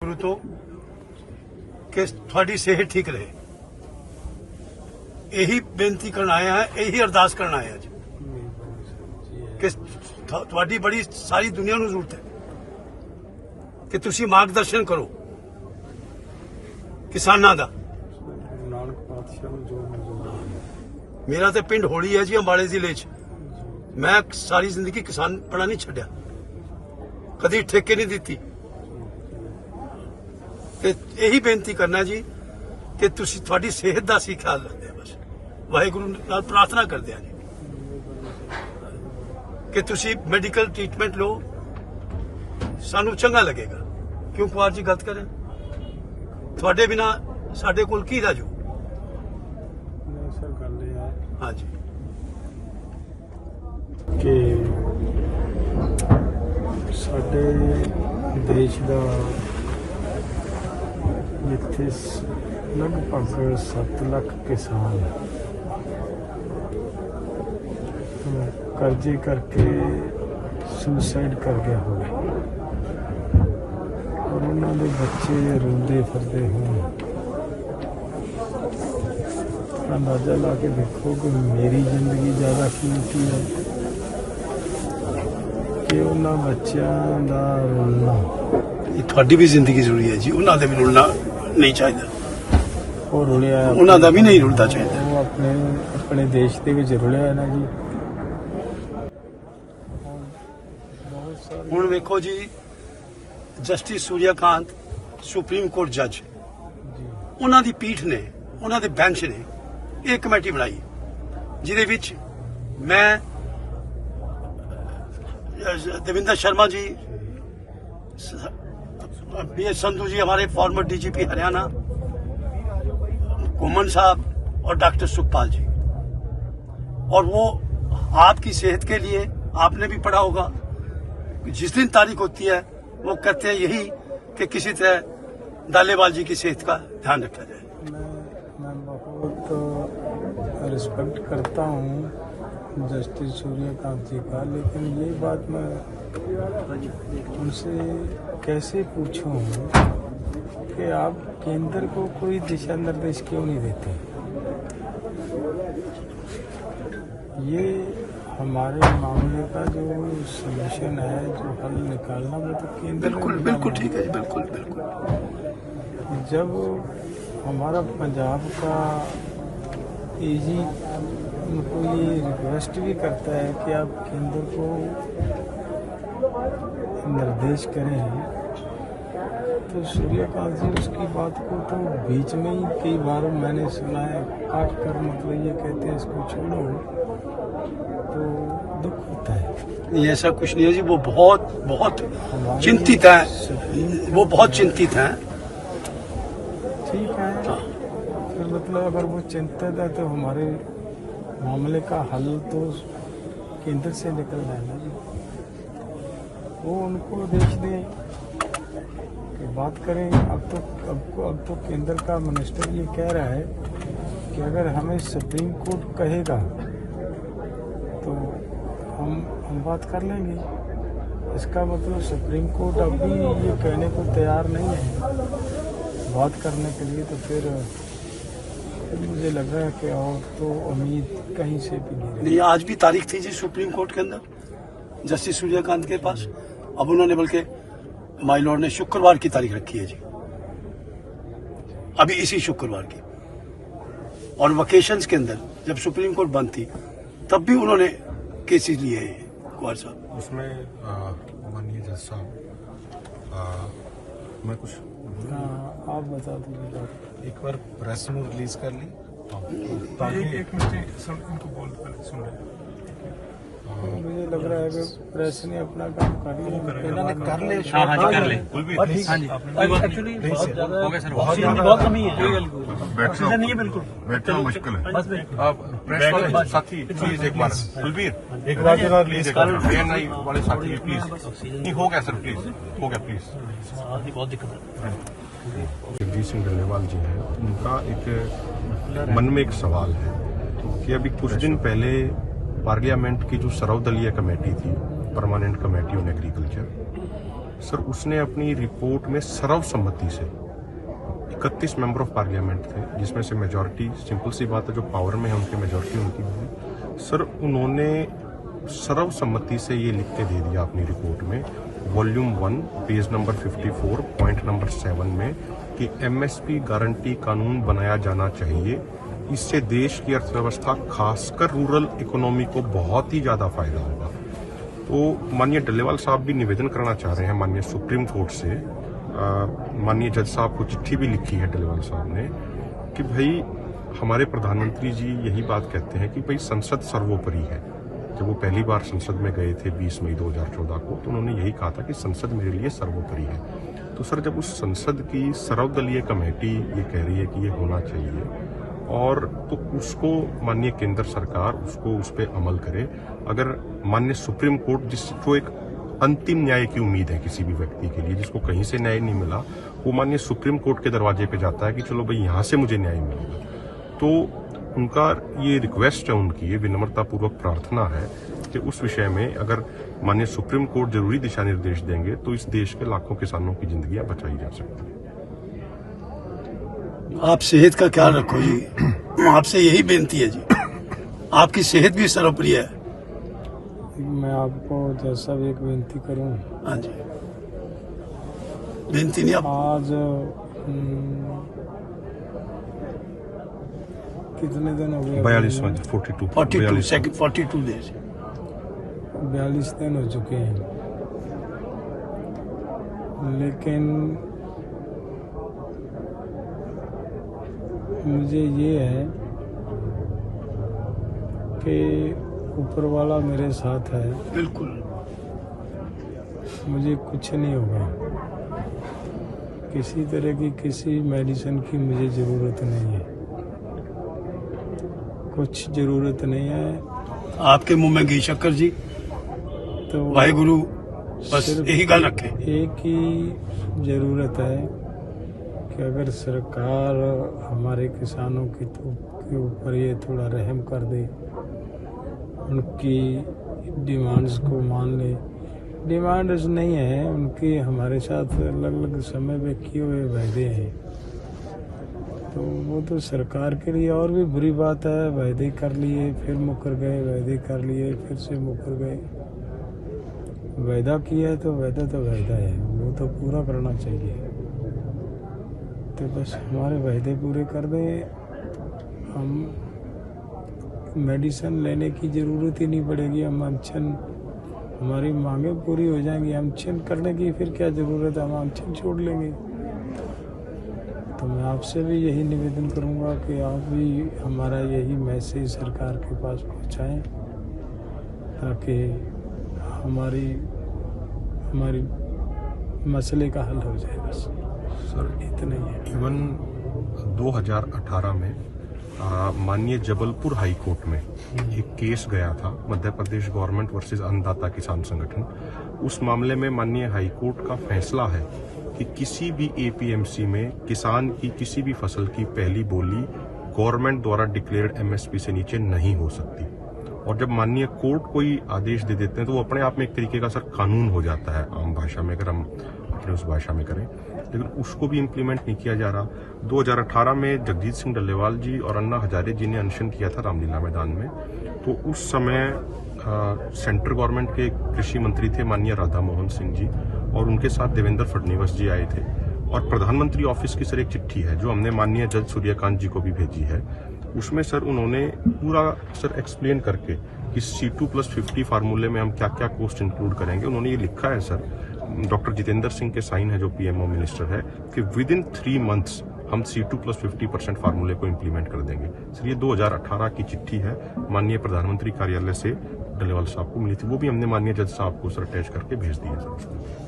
वाहिगुरु तो कि थोड़ी सेहत ठीक रहे। यही बेनती करना आया है, यही अरदास करना आया जी कि थोड़ी बड़ी सारी दुनिया नूं जरूरत है कि तुसी मार्गदर्शन करो किसानां दा। मेरा तो पिंड होली है जी, अंबाले जिले च। मैं सारी जिंदगी किसान पड़ा नहीं छड्या, कदी ठेके नहीं दी। यही बेनती करना जी कि तुसी थोड़ी सेहत का असीं ख्याल रखते हैं। बस वाहिगुरु नाल प्रार्थना करते हैं जी कि तुसी मेडिकल ट्रीटमेंट लो, सानू चंगा लगेगा। क्यों कुमार जी गलत करें? थोड़े बिना साडे कोल की राजू। हाँ जी कि साडे देश का जिथे लगभग 7 लाख किसान कर्जे करके सुसाइड कर गया हो और उन्होंने बच्चे रोंदे फिरते हों। अंदाजा ला के देखो कि मेरी जिंदगी ज़्यादा कीमती है कि उन्होंने बच्चों का रोलना। ये थोड़ी भी जिंदगी जरूरी है जी, उन्होंने भी रुलना नहीं चाहिए। वो रुलिया उन्होंने भी नहीं रुलना चाहिए। वो अपने देश के विच रुलिया है ना जी। हुण वेखो जी, जस्टिस सूर्यकांत सुप्रीम कोर्ट जज, उन्हों की पीठ ने, उन्हों के बेंच ने एक कमेटी बनाई जिहदे विच मैं, देविंदर शर्मा जी, बी.एस. संधू जी हमारे फॉर्मर डीजीपी हरियाणा, घुमन साहब और डॉक्टर सुखपाल जी। और वो आपकी सेहत के लिए, आपने भी पढ़ा होगा, जिस दिन तारीख होती है वो कहते हैं यही कि किसी तरह दालेवाल जी की सेहत का ध्यान रखा जाए। मैं बहुत रिस्पेक्ट करता हूँ जस्टिस सूर्यकांत जी का, लेकिन ये बात मैं उनसे कैसे पूछूं कि आप केंद्र को कोई दिशा निर्देश क्यों नहीं देते? ये हमारे मामले का जो सलूशन है, जो हल निकालना, वो तो केंद्र बिल्कुल बिल्कुल ठीक है जी, बिल्कुल बिल्कुल। जब हमारा पंजाब का एजी उनको ये रिक्वेस्ट भी करता है कि आप केंद्र को निर्देश करें, तो सूर्यकांत जी उसकी बात को तो बीच में ही कई बार मैंने सुना है काट कर, मतलब ये कहते हैं इसको छोड़ो, तो दुख होता है। ये ऐसा कुछ नहीं है जी, वो बहुत बहुत चिंतित है, वो बहुत चिंतित हैं। ठीक है, फिर मतलब अगर वो चिंतित है तो हमारे मामले का हल तो केंद्र से निकल रहा है ना जी। वो उनको देश दें कि बात करें। अब तो केंद्र का मिनिस्टर ये कह रहा है कि अगर हमें सुप्रीम कोर्ट कहेगा तो हम बात कर लेंगे। इसका मतलब सुप्रीम कोर्ट अभी ये कहने को तैयार नहीं है बात करने के लिए, तो फिर मुझे लग रहा है कि और तो उम्मीद कहीं से भी नहीं। आज भी तारीख थी जी सुप्रीम कोर्ट के अंदर जस्टिस सूर्यकांत के पास। अब उन्होंने बल्कि माय लॉर्ड ने शुक्रवार की तारीख रखी है जी, अभी इसी शुक्रवार की। और वकेशंस के अंदर जब सुप्रीम कोर्ट बंद थी तब भी उन्होंने केसेस लिए हैं कुमार साहब। उसमें माननीय जज साहब, मैं कुछ आप बता दीजिए। एक बार प्रेस में रिलीज कर ली एक मिनट इनको बोल सुन रहे। मुझे लग रहा है कि प्रेस ने अपना काम कर लिया। इन्होंने कर ले। हाँ जी कर ले। हाँ जी एक्चुअली बहुत ज्यादा बहुत कमी है, ऑक्सीजन नहीं है बिल्कुल, बैठना मुश्किल है। बस प्रेस वाले साथी प्लीज एक बार कुलबीर एक बार जरा रिलीज कर वाले साथी प्लीज। नहीं हो गया सर, प्लीज हो गया प्लीज। बहुत दिक्कत है। जगदीश सिंह डल्लेवाल जी हैं, उनका एक मन में एक सवाल है कि अभी कुछ दिन पहले पार्लियामेंट की जो सर्वदलीय कमेटी थी, permanent committee on agriculture, sir उसने अपनी रिपोर्ट में सर्वसम्मति से 31 मेंबर ऑफ पार्लियामेंट थे, जिसमें से मेजॉरिटी, सिंपल सी बात है, जो पावर में है उनकी मेजॉरिटी उनकी होगी। सर उन्होंने सर्वसम्मति से ये लिख के दे दिया अपनी रिपोर्ट में, volume 1 page number 54 point number 7 में, कि एमएसपी गारंटी कानून बनाया जाना चाहिए। इससे देश की अर्थव्यवस्था, खासकर रूरल इकोनॉमी को बहुत ही ज्यादा फायदा होगा। तो माननीय डल्लेवाल साहब भी निवेदन करना चाह रहे हैं माननीय सुप्रीम कोर्ट से। माननीय जज साहब को चिट्ठी भी लिखी है डल्लेवाल साहब ने कि भाई हमारे प्रधानमंत्री जी यही बात कहते हैं कि भाई संसद सर्वोपरि है। जब वो पहली बार संसद में गए थे 20 मई 2014 को, तो उन्होंने यही कहा था कि संसद मेरे लिए सर्वोपरि है। तो सर जब उस संसद की सर्वदलीय कमेटी ये कह रही है कि ये होना चाहिए, और तो उसको माननीय केंद्र सरकार उसको उस पर अमल करे। अगर माननीय सुप्रीम कोर्ट, जिसको एक अंतिम न्याय की उम्मीद है किसी भी व्यक्ति के लिए, जिसको कहीं से न्याय नहीं मिला, वो माननीय सुप्रीम कोर्ट के दरवाजे पे जाता है कि चलो भाई यहाँ से मुझे न्याय मिलेगा। तो उनका ये रिक्वेस्ट है, उनकी ये विनम्रतापूर्वक प्रार्थना है कि उस विषय में अगर माननीय सुप्रीम कोर्ट जरूरी दिशा निर्देश देंगे तो इस देश के लाखों किसानों की जिंदगियां बचाई जा सकती है। आप सेहत का ख्याल रखो जी, आपसे यही बेनती है जी। आपकी सेहत भी सर्वप्रिय है। मैं आपको जैसा भी एक विनती करूं, हाँ जी, बेनती नहीं, आप आज कितने दिन हो गए? 42 42 डेज 42 दिन हो चुके हैं, लेकिन मुझे ये है कि ऊपर वाला मेरे साथ है। बिल्कुल, मुझे कुछ नहीं होगा। किसी तरह की किसी मेडिसिन की मुझे ज़रूरत नहीं है, कुछ ज़रूरत नहीं है। आपके मुंह में घी शक्कर जी, तो वाहिगुरु बस सिर्फ यही गल रखे। एक ही ज़रूरत है कि अगर सरकार हमारे किसानों के ऊपर ये थोड़ा रहम कर दे, उनकी डिमांड्स को मान ले। डिमांड्स नहीं है उनकी, हमारे साथ अलग अलग समय पे किए हुए वायदे हैं, तो वो तो सरकार के लिए और भी बुरी बात है। वायदे कर लिए फिर मुकर गए, वायदे कर लिए फिर से मुकर गए। वायदा किया है तो वायदा है, वो तो पूरा करना चाहिए। तो बस हमारे वायदे पूरे कर दें, हम मेडिसिन लेने की ज़रूरत ही नहीं पड़ेगी। हम अनशन, हमारी मांगे पूरी हो जाएंगी। अनशन करने की फिर क्या ज़रूरत है, हम अनशन छोड़ लेंगे। तो मैं आपसे भी यही निवेदन करूंगा कि आप भी हमारा यही मैसेज सरकार के पास पहुंचाएं, ताकि हमारी मसले का हल हो जाए। बस सर इतना ही है। इवन 2018 में माननीय जबलपुर हाई कोर्ट में एक केस गया था, मध्य प्रदेश गवर्नमेंट वर्सेस अन्नदाता किसान संगठन। उस मामले में माननीय हाई कोर्ट का फैसला है कि किसी भी एपीएमसी में किसान की किसी भी फसल की पहली बोली गवर्नमेंट द्वारा डिक्लेयर्ड एमएसपी से नीचे नहीं हो सकती। और जब माननीय कोर्ट कोई आदेश दे देते हैं तो वो अपने आप में एक तरीके का सर कानून हो जाता है आम भाषा में, अगर हम अपने उस भाषा में करें। लेकिन उसको भी इम्प्लीमेंट नहीं किया जा रहा। 2018 में जगजीत सिंह डल्लेवाल जी और अन्ना हजारे जी ने अनशन किया था रामलीला मैदान में। तो उस समय सेंट्रल गवर्नमेंट के कृषि मंत्री थे माननीय राधा मोहन सिंह जी, और उनके साथ देवेंद्र फडणवीस जी आए थे। और प्रधानमंत्री ऑफिस की सर एक चिट्ठी है जो हमने माननीय जज सूर्यकांत जी को भी भेजी है। उसमें सर उन्होंने पूरा सर एक्सप्लेन करके कि C2+50 फार्मूले में हम क्या क्या कॉस्ट इंक्लूड करेंगे, उन्होंने ये लिखा है सर, डॉक्टर जितेंद्र सिंह के साइन है जो पीएमओ मिनिस्टर है, कि विद इन 3 मंथ्स हम C2+50% फार्मूले को इम्प्लीमेंट कर देंगे। सर ये 2018 की चिट्ठी है, माननीय प्रधानमंत्री कार्यालय से डल्लेवाल साहब को मिली थी। वो भी हमने माननीय जज साहब को सर अटैच करके भेज दी है सर उसको।